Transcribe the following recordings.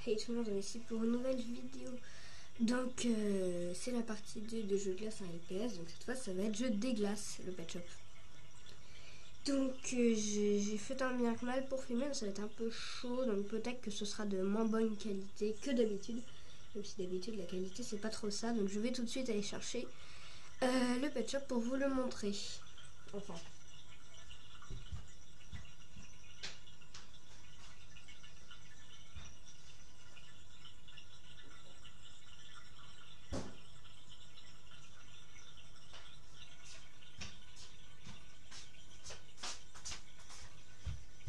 Hey tout le monde, on est ici pour une nouvelle vidéo. Donc c'est la partie 2 de jeu de glace en LPS. Donc cette fois ça va être jeu des glaces, le pet shop. Donc j'ai fait un bien que mal pour filmer, mais ça va être un peu chaud. Donc peut-être que ce sera de moins bonne qualité que d'habitude. Même si d'habitude la qualité c'est pas trop ça. Donc je vais tout de suite aller chercher le pet shop pour vous le montrer. Enfin.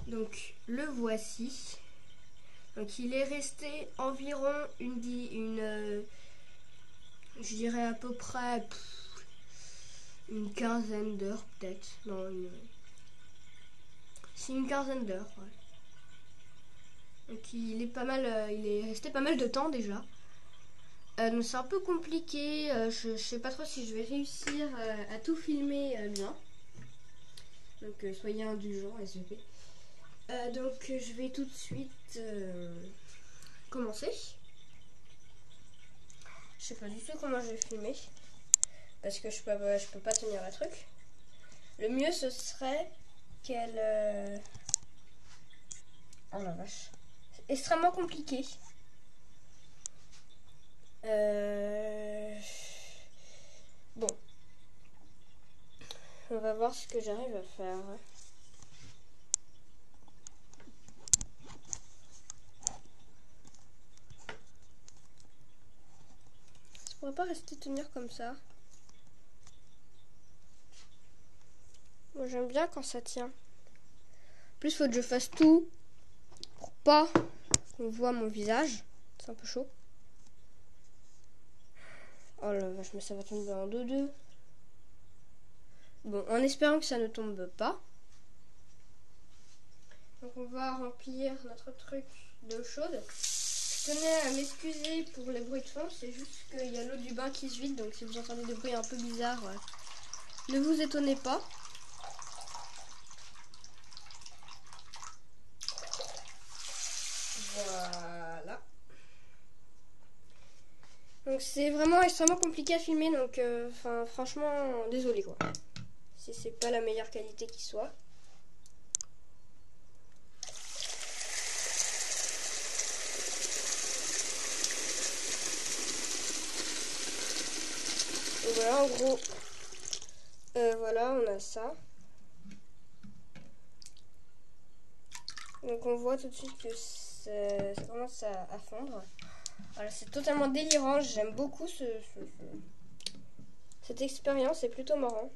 Donc le voici. Donc il est resté environ je dirais à peu près une quinzaine d'heures peut-être. Non, c'est une quinzaine d'heures. Ouais. Donc il est pas mal, il est resté pas mal de temps déjà. Donc c'est un peu compliqué. Je sais pas trop si je vais réussir à tout filmer bien. Donc soyez indulgents, SVP. Donc je vais tout de suite commencer. Je sais pas du tout comment je vais filmer parce que je peux pas tenir le truc. Le mieux ce serait qu'elle oh la vache, c'est extrêmement compliqué. Bon, on va voir ce que j'arrive à faire. Ça pourrait pas rester tenir comme ça. Moi j'aime bien quand ça tient. En plus faut que je fasse tout pour pas qu'on voit mon visage. C'est un peu chaud. Oh la vache, mais ça va tomber en deux. Bon, en espérant que ça ne tombe pas. Donc on va remplir notre truc d'eau chaude. Je tenais à m'excuser pour les bruits de fond, c'est juste qu'il y a l'eau du bain qui se vide, donc si vous entendez des bruits un peu bizarres, ne vous étonnez pas. Voilà. Donc c'est vraiment extrêmement compliqué à filmer, donc franchement, désolé quoi. Si c'est pas la meilleure qualité qui soit. Donc voilà, en gros, voilà, on a ça. Donc on voit tout de suite que ça commence à fondre. Voilà, c'est totalement délirant, j'aime beaucoup cette expérience, c'est plutôt marrant.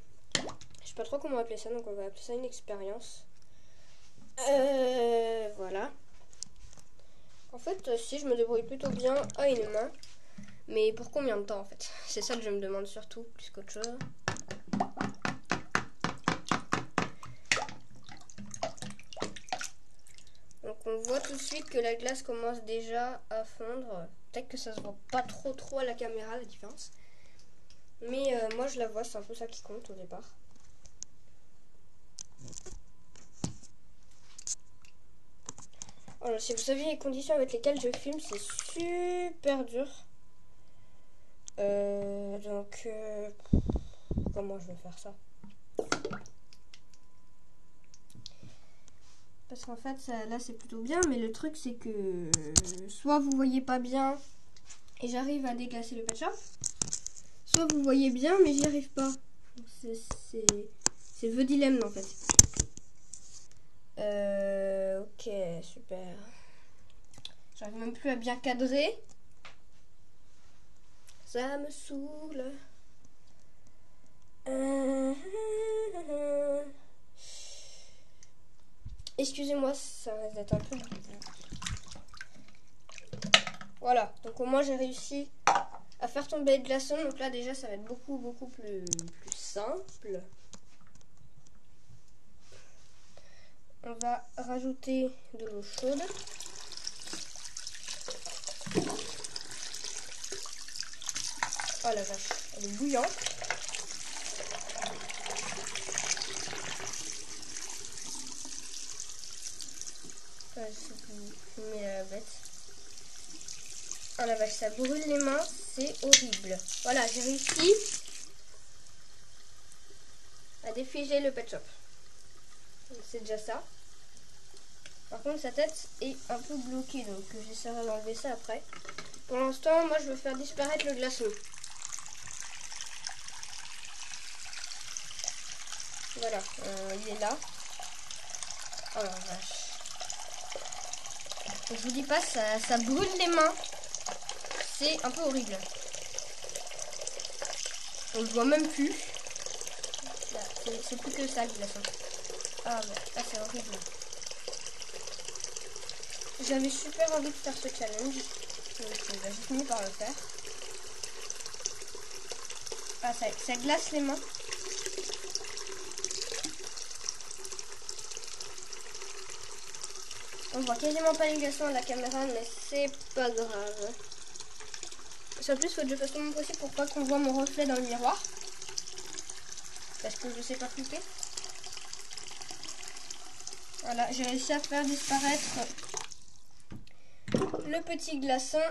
Je sais pas trop comment appeler ça, donc on va appeler ça une expérience. Voilà. En fait, si je me débrouille plutôt bien à une main, mais pour combien de temps en fait? C'est ça que je me demande surtout, plus qu'autre chose. Donc on voit tout de suite que la glace commence déjà à fondre. Peut-être que ça se voit pas trop à la caméra la différence. Mais moi je la vois, c'est un peu ça qui compte au départ. Alors, si vous saviez les conditions avec lesquelles je filme, c'est super dur. Comment je vais faire ça? Parce qu'en fait, là c'est plutôt bien, mais le truc c'est que soit vous voyez pas bien et j'arrive à déglacer le pet shop, soit vous voyez bien mais j'y arrive pas. C'est the dilemme en fait. Ok, super. J'arrive même plus à bien cadrer. Ça me saoule. Excusez-moi, ça risque d'être un peu... Voilà, donc au moins j'ai réussi à faire tomber le glaçon. Donc là déjà ça va être beaucoup plus simple. On va rajouter de l'eau chaude. Oh la vache, elle est bouillante. Je sais plus filmer la bête. Oh la vache, ça brûle les mains, c'est horrible. Voilà, j'ai réussi à défiger le pet shop. C'est déjà ça. Par contre, sa tête est un peu bloquée, donc j'essaierai d'enlever ça après. Pour l'instant, moi, je veux faire disparaître le glaçon. Voilà, il est là. Oh la vache. Je vous dis pas, ça brûle les mains. C'est un peu horrible. On le voit même plus. C'est plus que ça, le glaçon. Ah, bah, c'est horrible. J'avais super envie de faire ce challenge. Donc, j'ai fini par le faire. Ah, ça glace les mains. On voit quasiment pas les glaçons à la caméra, mais c'est pas grave. En plus, il faut que je fasse tout mon possible pour pas qu'on voit mon reflet dans le miroir. Parce que je sais pas flipper. Voilà, j'ai réussi à faire disparaître le petit glaçon.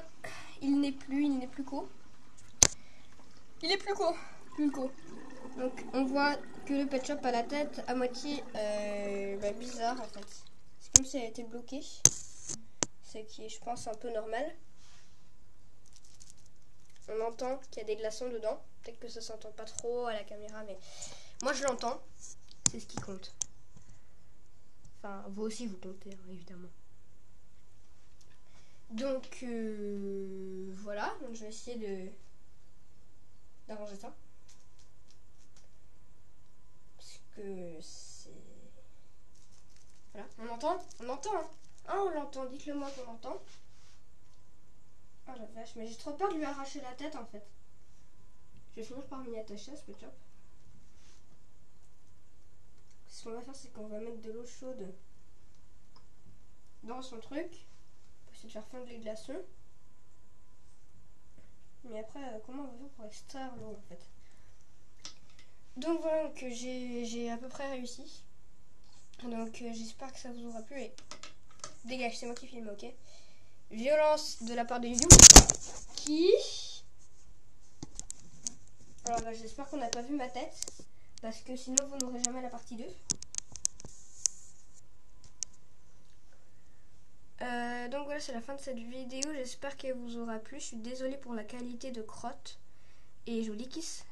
Il n'est plus qu'au. Il est plus qu'au. Donc on voit que le pet shop a la tête à moitié bizarre en fait. C'est comme si elle était bloquée. Ce qui est, je pense, un peu normal. On entend qu'il y a des glaçons dedans. Peut-être que ça s'entend pas trop à la caméra, mais moi je l'entends. C'est ce qui compte. Enfin, vous aussi vous comptez, hein, évidemment. Donc voilà. Donc je vais essayer d'arranger ça. Parce que c'est... Voilà. On entend. Hein. Ah, on l'entend. Dites-le moi qu'on l'entend. Oh la vache, mais j'ai trop peur de lui arracher la tête en fait. Je vais finir par m'y attacher à ce pet shop. Ce qu'on va faire, c'est qu'on va mettre de l'eau chaude dans son truc pour essayer de faire fondre les glaçons. Mais après, comment on va faire pour extraire l'eau en fait? Donc voilà, que j'ai à peu près réussi. Donc j'espère que ça vous aura plu et dégage, c'est moi qui filme, ok? Violence de la part de You qui... Alors bah, j'espère qu'on n'a pas vu ma tête parce que sinon vous n'aurez jamais la partie 2. Donc voilà, c'est la fin de cette vidéo. J'espère qu'elle vous aura plu. Je suis désolée pour la qualité de crotte. Et je vous dis kiss.